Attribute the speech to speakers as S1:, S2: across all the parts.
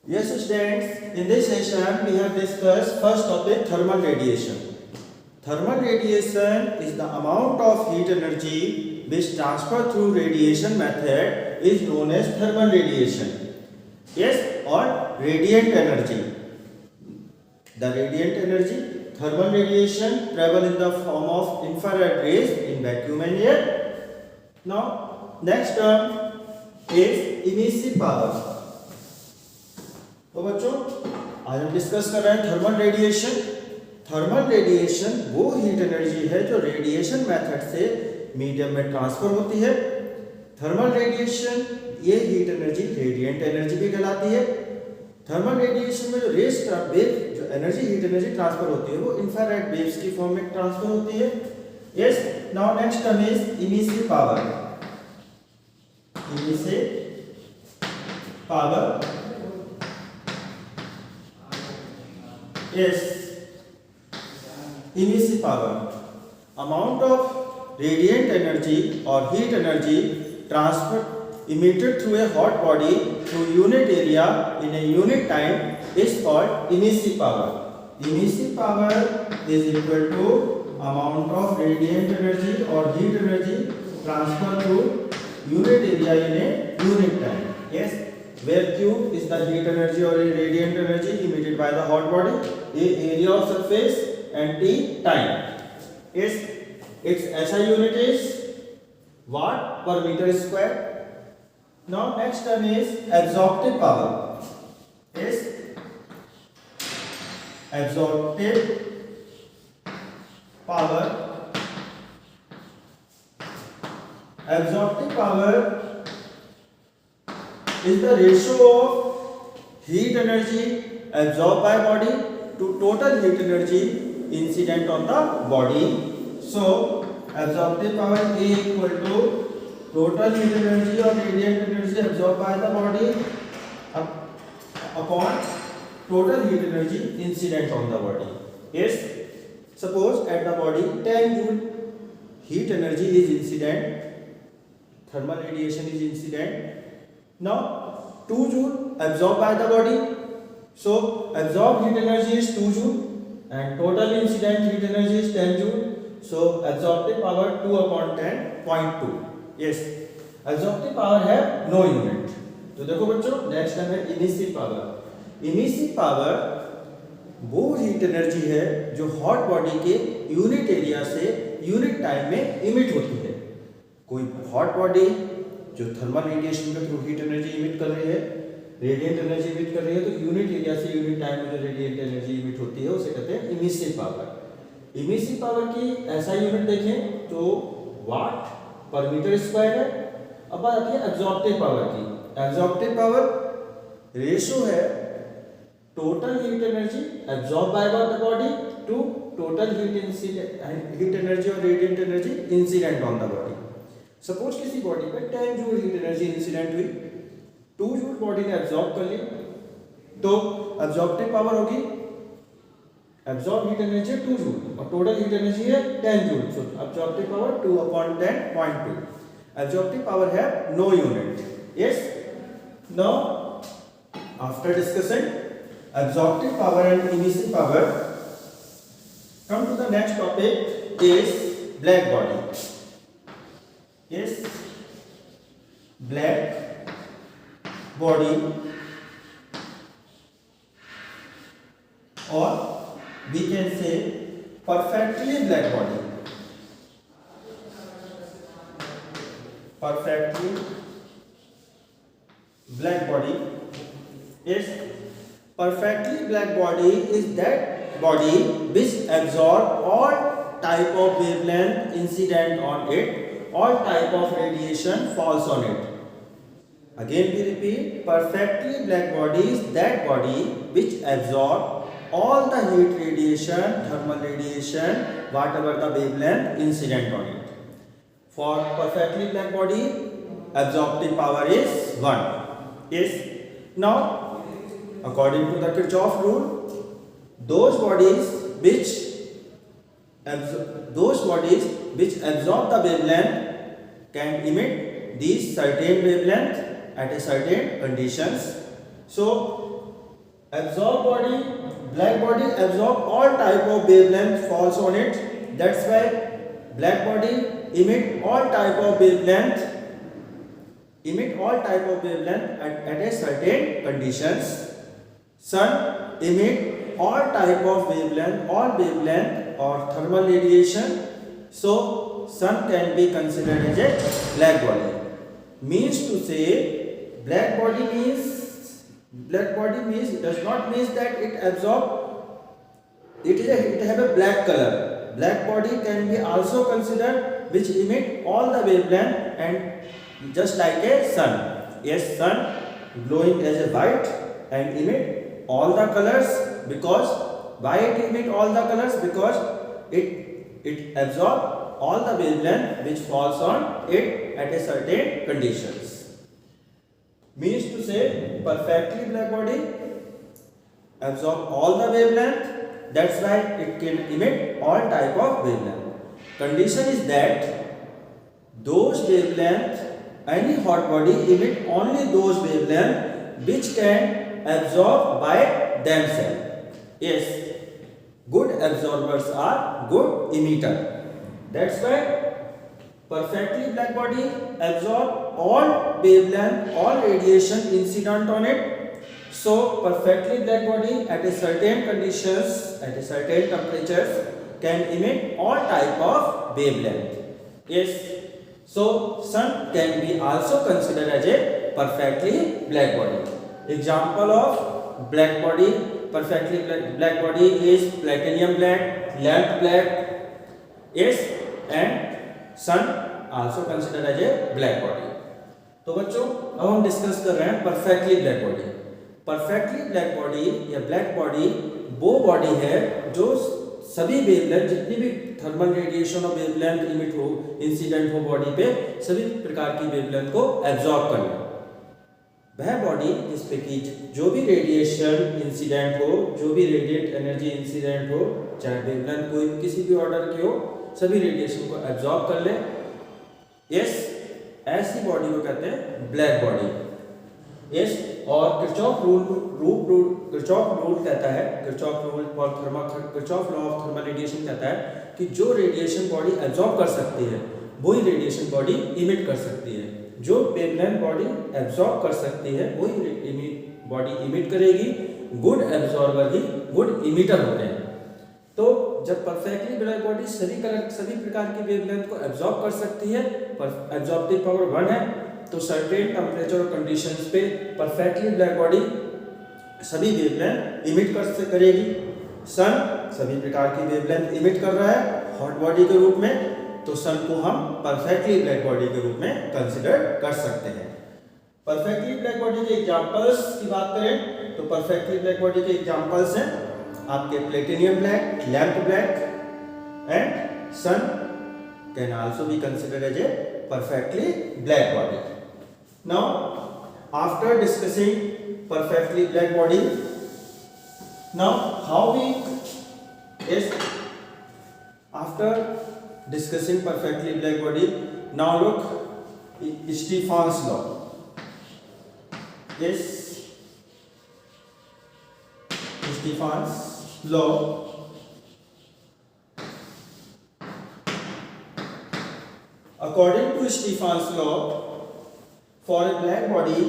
S1: Yes, students, in this session we have discussed first topic thermal radiation. Thermal radiation is the amount of heat energy which transfer through radiation method is known as thermal radiation. Yes, or radiant energy. The radiant energy, thermal radiation travel in the form of infrared rays in vacuum and air. Now, next term is emissive power. तो बच्चों आज हम discuss कर रहे हैं thermal radiation. Thermal radiation वो heat energy है जो रेडिएशन मेथड से मीडियम में ट्रांसफर होती है। थर्मल रेडिएशन ये हीट एनर्जी रेडिएंट एनर्जी भी कहलाती है। थर्मल रेडिएशन में जो रेस वेव जो एनर्जी हीट एनर्जी ट्रांसफर होती है वो इंफ्रारेड वेव्स की फॉर्म में ट्रांसफर होती है। Yes, now next term is emissive power. Emissive power is emissive power, amount of radiant energy or heat energy transferred emitted through a hot body through unit area in a unit time is called emissive power. Emissive power is equal to amount of radiant energy or heat energy transferred through unit area in a unit time. Yes, where Q is the heat energy or radiant energy emitted by the hot body, A area of surface and T time. Is its SI unit is watt per meter square. Now next term is absorptive power. Is absorptive power. Absorptive power is the ratio of heat energy absorbed by body to total heat energy incident on the body. So absorptive power A equal to total heat energy or radiant energy absorbed by the body upon total heat energy incident on the body. Yes, suppose at the body 10 joule heat energy is incident, thermal radiation is incident. Now 2 joule absorbed by the body. So absorbed heat energy is 2 joule and total incident heat energy is 10 joule. So absorptive power 2 upon 10.2. Yes, absorptive power है no unit. तो देखो बच्चों next time है emissive power. Emissive power वो heat energy है जो hot body के unit area से यूनिट टाइम में इमिट होती है। कोई हॉट बॉडी जो थर्मल रेडिएशन के थ्रू हीट एनर्जी इमिट कर रही है, रेडिएंट एनर्जी इमिट कर रही है, तो यूनिट एरिया से यूनिट टाइम में जो रेडिएंट एनर्जी इमिट होती है उसे कहते हैं इमिसिव पावर। इमिसिव पावर की ऐसा यूनिट देखें तो वाट पर मीटर स्क्वायर है। अब बात आती है एब्जॉर्प्टिव पावर की। एब्जॉर्प्टिव पावर रेशो है total heat energy absorb by the body to total heat energy और radiant energy incident on the body. Suppose किसी बॉडी पे 10 जूल हीट एनर्जी इंसिडेंट हुई, 2 जूल बॉडी ने एब्जॉर्ब कर ली, तो एब्जॉर्प्टिव पावर होगी एब्जॉर्ब हीट एनर्जी 2 जूल और टोटल हीट एनर्जी है 10 joule. So absorptive power 2 upon 10.2। Absorptive power है no unit. Yes, now after discussing absorptive power and emissive power, come to the next topic is black body. Yes, black body or we can say perfectly black body. Perfectly black body is perfectly black body is that body which absorb all type of wavelength incident on it, all type of radiation falls on it. Again we repeat, perfectly black body is that body which absorb all the heat radiation, thermal radiation, whatever the wavelength incident on it. For perfectly black body, absorptive power is 1. Yes. Now, according to the Kirchhoff rule, those bodies which absorb the wavelength can emit these certain wavelength at a certain conditions. So Absorb body, black body absorb all type of wavelength falls on it. That's why black body emit all type of wavelength, at a certain conditions. Sun emit all type of wavelength, or thermal radiation. So sun can be considered as a black body. Means to say, black body means does not mean that it absorb. It have a black color. Black body can be also considered which emit all the wavelength and just like a sun. Yes, sun glowing as a white and emit all the colors. Because why it emit all the colors? Because it absorb all the wavelength which falls on it at a certain conditions. Means to say, perfectly black body absorb all the wavelength. That's why it can emit all type of wavelength. Condition is that those wavelength, any hot body emit only those wavelength which can absorb by themselves. Yes, good absorbers are good emitter. That's why perfectly black body absorb all wavelength, all radiation incident on it. So perfectly black body at a certain conditions, at a certain temperatures can emit all type of wavelength. Yes. So sun can be also considered as a perfectly black body. Example of black body, perfectly black body is platinum black, lamp black. Yes, and sun also considered as a black body. तो बच्चों अब हम discuss कर रहे हैं perfectly black body. Perfectly black body या black body वो body है जो सभी वेवलेंथ, जितनी भी थर्मल रेडिएशन और वेवलेंथ इमिट हो, इंसिडेंट हो बॉडी पे, सभी प्रकार की वेवलेंथ को एब्जॉर्ब कर ले. वह बॉडी जिस पे की जो भी रेडिएशन इंसिडेंट हो, जो भी रेडिएट एनर्जी इंसिडेंट हो, चाहे वेवलेंथ कोई किसी भी ऑर्डर की हो, सभी रेडिएशन को एब्जॉर्ब कर ले. यस, ऐसी बॉडी को कहते हैं ब्लैक बॉडी. यस, और किरचॉफ रूल कहता है, Kirchhoff law of thermal radiation कहता है कि जो रेडिएशन बॉडी एब्जॉर्ब कर सकती है वही रेडिएशन बॉडी इमिट कर सकती है. जो वेवलेंथ बॉडी एब्जॉर्ब कर सकती है वही बॉडी इमिट करेगी. गुड एब्जॉर्बर ही गुड इमिटर होते हैं. तो जब परफेक्टली ब्लैक बॉडी सभी प्रकार की वेवलेंथ को एब्जॉर्ब कर सकती है, एब्जॉर्बिंग पावर 1 है, तो सर्टेन टेम्परेचर और कंडीशंस पे परफेक्टली ब्लैक बॉडी सभी वेवलेंथ इमिट करेगी. सन सभी प्रकार की वेवलेंथ इमिट कर रहा है हॉट बॉडी के रूप में, तो सन को हम परफेक्टली ब्लैक बॉडी के रूप में कंसिडर कर सकते हैं. परफेक्टली ब्लैक बॉडी के एग्जांपल्स की बात करें तो परफेक्टली ब्लैक बॉडी के एग्जांपल्स हैं आपके platinum black, lamp black and sun can also be considered as a perfectly black body. Now after discussing perfectly black body, now how we after discussing perfectly black body, now look Stefan's law. Yes, Stefan's law. According to Stefan's law, for a black body,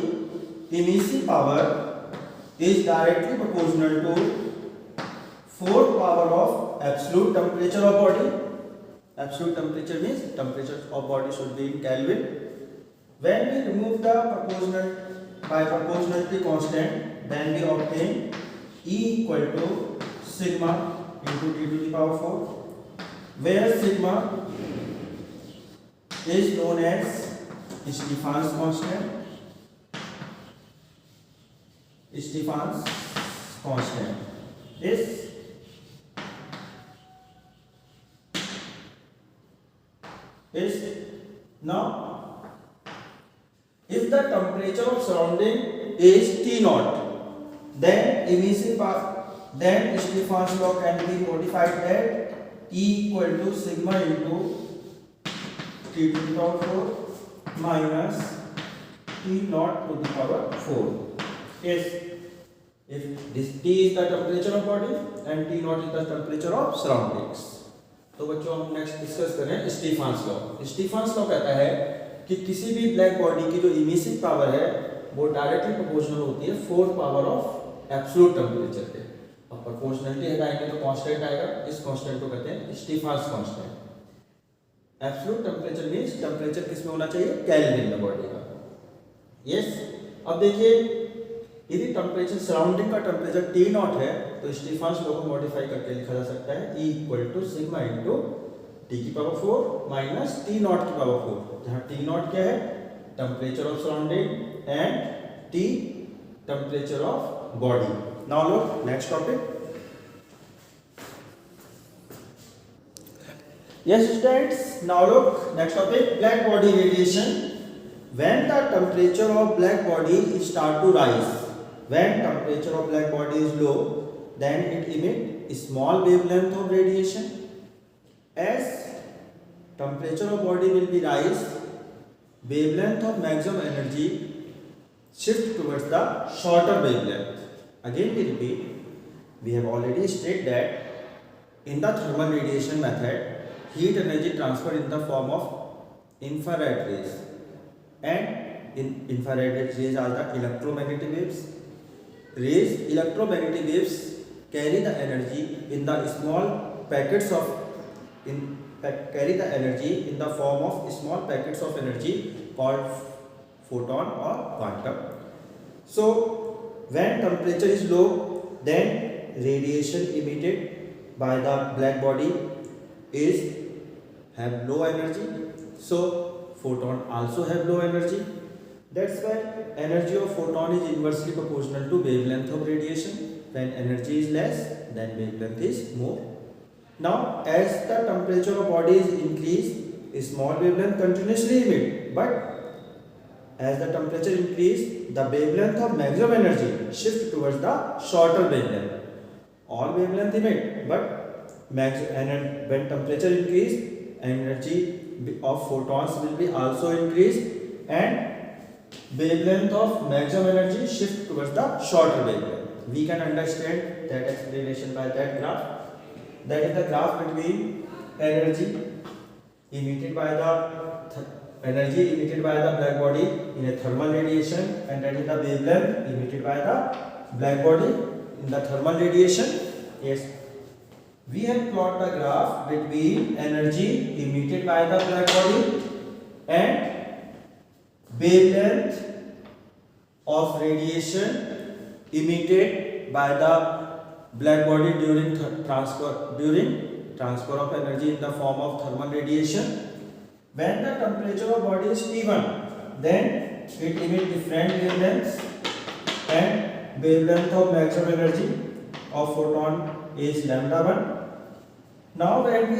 S1: emission power is directly proportional to 4th power of absolute temperature of body. Absolute temperature means temperature of body should be in Kelvin. When we remove the proportionality constant, then we obtain E equal to sigma into 10 to the power 4, where sigma is known as Stefan's constant. Stefan's constant. This is now, if the temperature of surrounding is T naught, then then Stefan's law can be modified that E equal to sigma into T to the power 4 minus T naught to the power 4. Yes. if this T is the temperature of body and T naught is the temperature of surroundings. तो बच्चों हम next discuss करें Stephen's law. Stephen's law कहता है कि किसी भी black body की जो इमिसिव पावर है वो डायरेक्टली प्रोपोर्शनल होती है 4th power of absolute temperature के। अब प्रोपोर्शनलिटी हटाएंगे तो कांस्टेंट आएगा, इस कांस्टेंट को कहते हैं Stefan's constant. Absolute temperature means temperature किस में होना चाहिए, केल्विन में बॉडी का। यस, अब देखिए यदि टेम्परेचर सराउंडिंग का टेम्परेचर T नॉट है तो स्टीफन्स लॉ को मॉडिफाई करके लिखा जा सकता है E = सिग्मा इनटू T की पावर 4 माइनस T नॉट की पावर 4, जहां T नॉट क्या है, temperature of surrounding and T temperature of body. Now look next topic. Yes students, now look next topic, black body radiation. When the temperature of black body start to rise, when temperature of black body is low, then it emit a small wavelength of radiation. As temperature of body will be rise, wavelength of maximum energy shift towards the shorter wavelength. Again we repeat, we have already stated that in the thermal radiation method, heat energy transferred in the form of infrared rays, and in infrared rays are the electromagnetic waves. Electromagnetic waves carry the energy in the small packets of carry the energy in the form of small packets of energy called photon or quantum. So when temperature is low, then radiation emitted by the black body is have low energy, so photon also have low energy. That's why energy of photon is inversely proportional to wavelength of radiation. When energy is less, then wavelength is more. Now as the temperature of body is increased, a small wavelength continuously emit, but as the temperature increase, the wavelength of maximum energy shift towards the shorter wavelength. All wavelength emit, but and when temperature increase, energy of photons will be also increased and wavelength of maximum energy shift towards the shorter wavelength. We can understand that explanation by that graph. That is the graph between energy emitted by the black body in a thermal radiation, and that is the wavelength emitted by the black body in the thermal radiation. Yes, we have plotted the graph between energy emitted by the black body and wavelength of radiation emitted by the black body during transfer of energy in the form of thermal radiation. When the temperature of body is T1, then it emits different wavelengths, and wavelength of maximum energy of photon is λ1. Now when we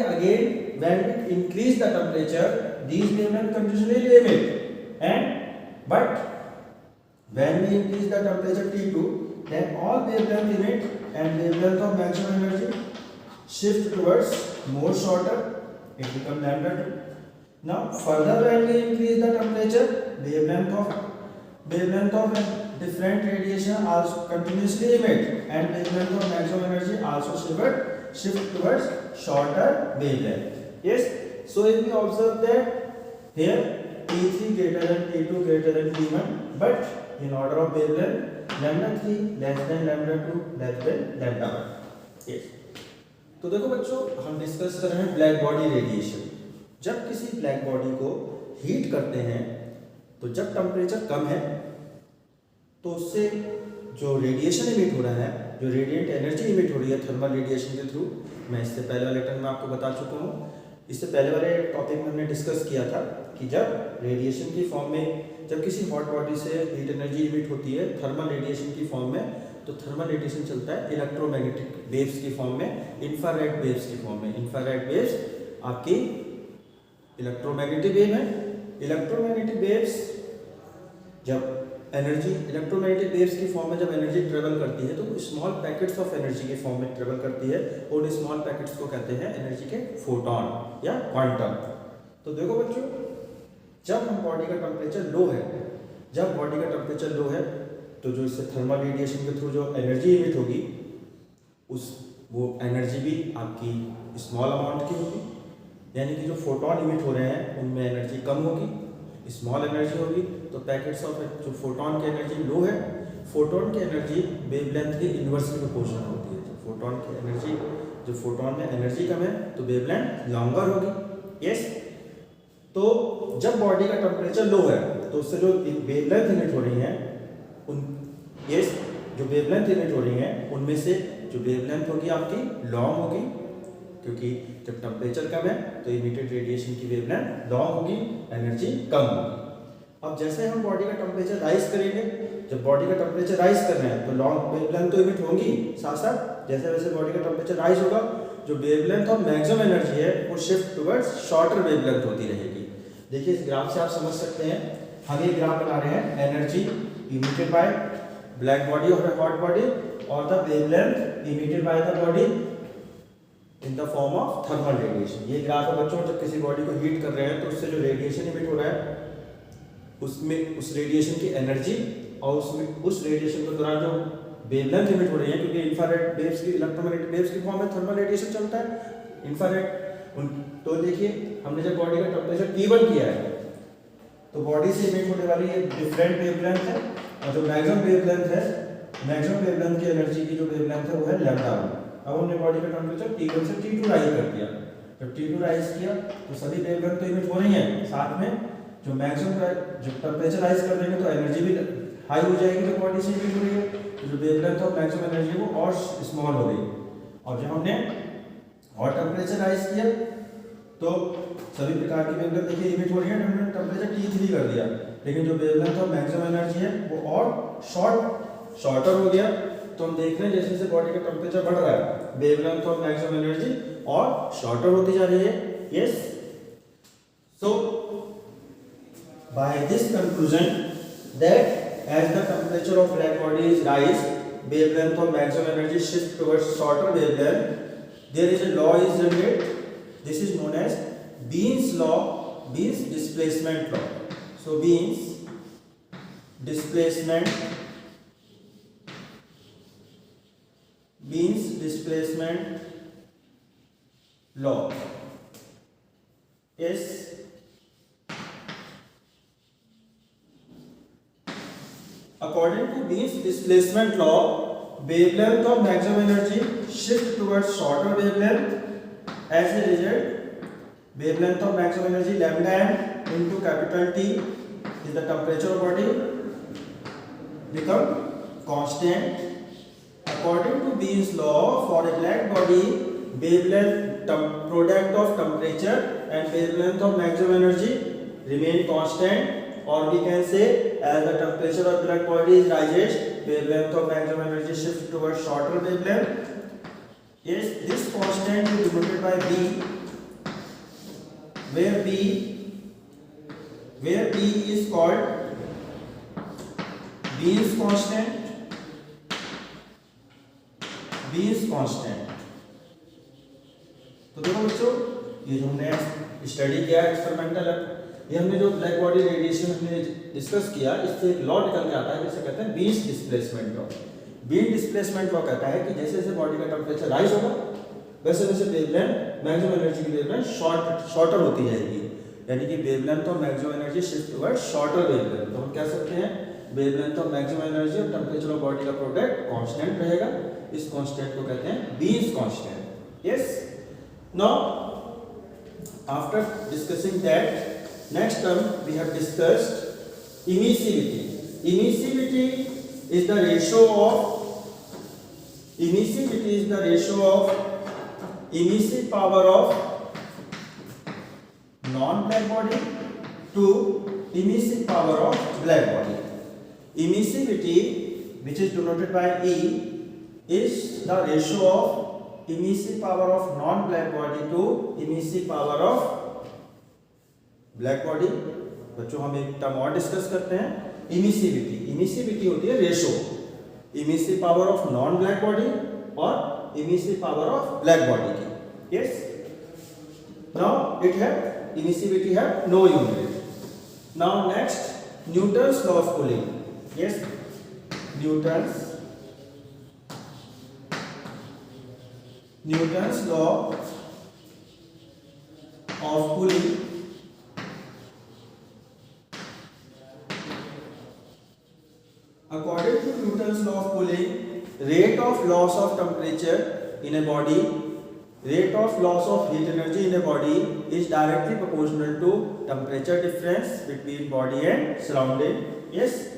S1: increase the temperature, these wavelengths continuously emit, but when we increase the temperature T2, then all wavelengths emit and wavelength of maximum energy shift towards more shorter, it becomes λ2. Now further when we increase the temperature, wavelength of different radiation also continuously emit, and wavelength of maximum energy also shift towards shorter wavelength. Yes, so if we observe that here T3 greater than T2 greater than T1, but in order of wavelength λ3 less than λ2 less than λ1. Yes, तो देखो बच्चों हम discuss कर रहे हैं black body radiation. जब किसी black body को हीट करते हैं तो जब टेम्परेचर कम है तो उससे जो रेडिएशन इमिट हो रहा है, जो रेडिएंट एनर्जी इमिट हो रही है थर्मल रेडिएशन के थ्रू, मैं इससे पहले वाले टर्म में आपको बता चुका हूँ। इससे पहले वाले टॉपिक में हमने डिस्कस किया था कि जब रेडिएशन की फॉर्म में, जब किसी हॉट बॉडी से हीट एनर्जी इमिट होती है थर्मल रेडिएशन की फॉर्म में, तो थर्मल रेडिएशन चलता है इलेक्ट्रोमैग्नेटिक वेव्स की फॉर्म में, इंफ्रारेड वेव्स की फॉर्म में। इंफ्रारेड वेव्स आपकी इलेक्ट्रोमैग्नेटिक वेव है। इलेक्ट्रोमैग्नेटिक वेव्स जब एनर्जी इलेक्ट्रोमैग्नेटिक वेव्स की फॉर्म में जब एनर्जी ट्रेवल करती है तो स्मॉल पैकेट्स ऑफ एनर्जी के फॉर्म में ट्रेवल करती है, और उन स्मॉल पैकेट्स को कहते हैं एनर्जी के फोटॉन या क्वांटम। तो देखो बच्चों, जब हम बॉडी का टेम्परेचर लो है, जब बॉडी का टेम्परेचर लो है तो जो इससे थर्मल रेडिएशन के थ्रू जो एनर्जी इमिट होगी वो एनर्जी भी आपकी स्मॉल अमाउंट की होगी, यानी कि जो फोटोन इमिट हो रहे हैं उनमें एनर्जी कम होगी, स्मॉल एनर्जी होगी। तो पैकेट्स ऑफ जो फोटोन की एनर्जी लो है, फोटोन की एनर्जी वेवलेंथ के इन्वर्सली प्रोपोर्शनल होती है। जो फोटोन की एनर्जी, जो फोटोन में एनर्जी कम है तो वेवलेंथ लॉन्गर होगी। यस, तो जब बॉडी का टेम्परेचर लो है तो उससे जो वेवलेंथ इमिट हो रही है जो वेवलेंथ इमिट हो रही है उनमें से जो वेवलेंथ होगी आपकी लॉन्ग होगी, क्योंकि जब टेम्परेचर कम है तो इमिटेड रेडिएशन की वेवलेंथ लॉन्ग होगी, एनर्जी कम होगी। अब जैसे हम बॉडी का टेम्परेचर राइज करेंगे, जब बॉडी का टेम्परेचर राइज कर रहे हैं तो लॉन्ग वेवलेंथ तो इमिट होंगी, साथ साथ जैसे वैसे बॉडी का टेम्परेचर राइज होगा जो वेवलेंथ ऑफ मैक्सिमम एनर्जी है वो शिफ्ट टुवर्ड्स शॉर्टर वेवलेंथ होती रहेगी। देखिए इस ग्राफ से आप समझ सकते हैं, हम ये ग्राफ बना रहे हैं energy emitted by black body और हॉट बॉडी और the wavelength emitted by the body in the form of thermal radiation. ये ग्राफ है बच्चों, जब किसी बॉडी को हीट कर रहे हैं तो उससे जो रेडिएशन इमिट हो रहा है उसमें उस रेडिएशन की एनर्जी और उसमें उस रेडिएशन के दौरान जो वेवलेंथ इमिट हो रही है, क्योंकि इंफ्रारेड वेव्स की इलेक्ट्रोमैग्नेटिक वेव्स की फॉर्म में थर्मल रेडिएशन चलता है इंफ्रारेड। तो देखिए हमने जब बॉडी का टेम्परेचर T1 किया है तो बॉडी से इमिट होने वाली ये डिफरेंट वेवलेंथ है, और जो मैक्सिमम वेवलेंथ है, मैक्सिमम वेवलेंथ की एनर्जी की जो वेवलेंथ है वो है लैम्डा। अब हमने बॉडी का टेम्परेचर T1 से T2 राइज कर दिया। जब T2 राइज किया तो सभी वेवलेंथ तो इमिट हो रही है, साथ में जो मैक्सिमम जब टेम्परेचर राइज कर देंगे तो एनर्जी भी हाई हो जाएगी जो बॉडी से इमिट हो रही है, तो जो वेवलेंथ ऑफ मैक्सिमम एनर्जी वो और स्मॉल हो गई। और जब हमने और टेम्परेचर राइज किया तो सभी प्रकार की वेवलेंथ देखिए इमिट हो रही है, हमने टेम्परेचर T3 कर दिया, लेकिन जो वेवलेंथ ऑफ मैक्सिमम एनर्जी है वो और शॉर्टर हो गया। तो हम देख रहे हैं जैसे जैसे बॉडी का टेम्परेचर बढ़ रहा है वेवलेंथ ऑफ मैक्सिमम एनर्जी और शॉर्टर होती जा रही है। Yes, so by this conclusion that as the temperature of black body is rise, wavelength of maximum energy shift towards shorter wavelength, there is a law is generated. This is known as Wien's law, Wien's displacement law. So Wien's displacement law is according to Wien's displacement law, wavelength of maximum energy shift towards shorter wavelength. As a result, wavelength of maximum energy lambda m into capital T is the temperature of body become constant. According to Wien's law, for a black body, wavelength product of temperature and wavelength of maximum energy remain constant. Or we can say, as the temperature of black body is rises, wavelength of maximum energy shifts towards shorter wavelength. Yes, this constant is denoted by B, where B is called Wien's constant. Wien's constant. तो देखो बच्चों, ये जो हमने study किया experimental, ये हमने जो ब्लैक बॉडी रेडिएशन हमने डिस्कस किया, इससे एक लॉ निकल के आता है जिसे कहते हैं Wien's displacement law. Wien displacement law कहता है कि जैसे जैसे बॉडी का टेम्परेचर राइज होगा वैसे वैसे वेवलेंथ मैक्सिमम एनर्जी की वेवलेंथ शॉर्टर होती जाएगी, यानी कि wavelength of maximum energy shift towards shorter wavelength. तो हम कह सकते हैं वेवलेंथ ऑफ मैक्सिमम एनर्जी और टेम्परेचर ऑफ बॉडी का प्रोडक्ट कांस्टेंट रहेगा। इस कांस्टेंट को कहते हैं beans constant. Yes, now after discussing that, next term we have discussed emissivity. Emissivity is the ratio of emissive power of non-black body to emissive power of black body. Emissivity, which is denoted by E, is the ratio of emissive power of non-black body to emissive power of black body. बच्चों हम एक term और discuss करते हैं, emissivity. Emissivity होती है ratio emissive power of non black body और emissive power of black body की। यस, नाउ इट है इमिसिविटी है no unit. Now next, Newton's law of cooling. Yes, Newton's law of cooling. According to Newton's law of cooling, rate of loss of temperature in a body, rate of loss of heat energy in a body is directly proportional to temperature difference between body and surrounding. Yes,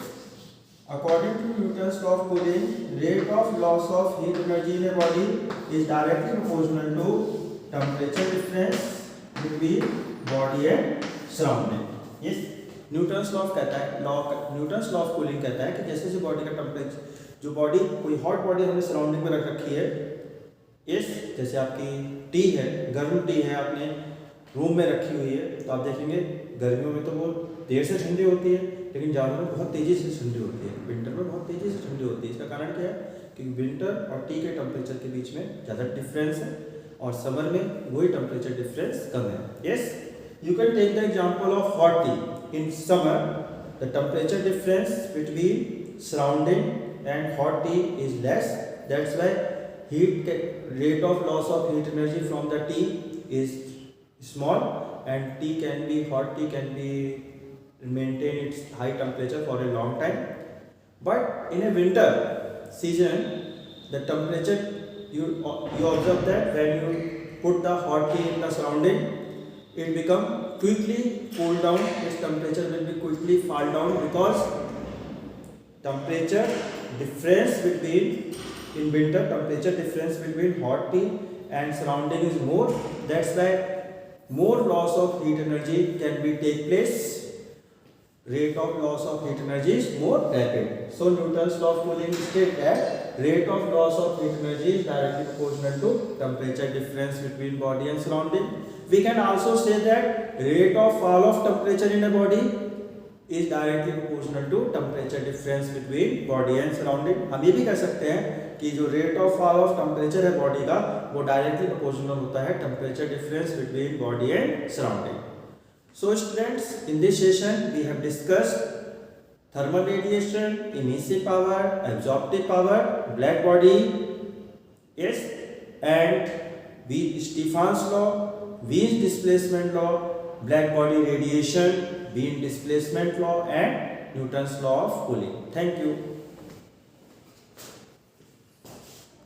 S1: according to Newton's law of cooling, rate of loss of heat energy in a body is directly proportional to temperature difference between body and surrounding. Yes, Newton's law कहता है Newton's law of cooling कहता है कि जैसे जो body का temperature, जो body कोई हॉट बॉडी हमने सराउंडिंग में रख रखी है, इस जैसे आपकी टी है, गर्म टी है, आपने रूम में रखी हुई है, तो आप देखेंगे गर्मियों में तो वो देर से ठंडी होती है, लेकिन जाड़ों में बहुत तेज़ी से ठंडी होती है, विंटर में बहुत तेज़ी से ठंडी होती है। इसका कारण क्या है? क्योंकि विंटर और टी के टेम्परेचर के बीच में ज़्यादा डिफरेंस है और समर में वही टेम्परेचर डिफरेंस कम है। Yes, you can take the example of hot tea. In summer, the temperature difference between surrounding and hot tea is less. That's why rate of loss of heat energy from the tea is small, and hot tea can be maintain its high temperature for a long time. But in a winter season, the temperature you observe that when you put the hot tea in the surrounding, it become quickly cool down, its temperature will be quickly fall down because temperature difference between, in winter temperature difference between hot tea and surrounding is more. That's why more loss of heat energy can be take place, rate of loss of heat energy is more rapid. So Newton's law of cooling states that rate of loss of heat energy is directly proportional to temperature difference between body and surrounding. We can also say that rate of fall of temperature in a body is directly proportional to temperature difference between body and surrounding. हम ये भी कह सकते हैं कि जो rate of fall of temperature है body का, वो directly proportional होता है temperature difference between body and surrounding. So students, in this session we have discussed thermal radiation, emissive power, absorptive power, black body, yes, and Stefan's law, Wien's displacement law, black body radiation, Wien displacement law, and Newton's law of cooling. Thank you.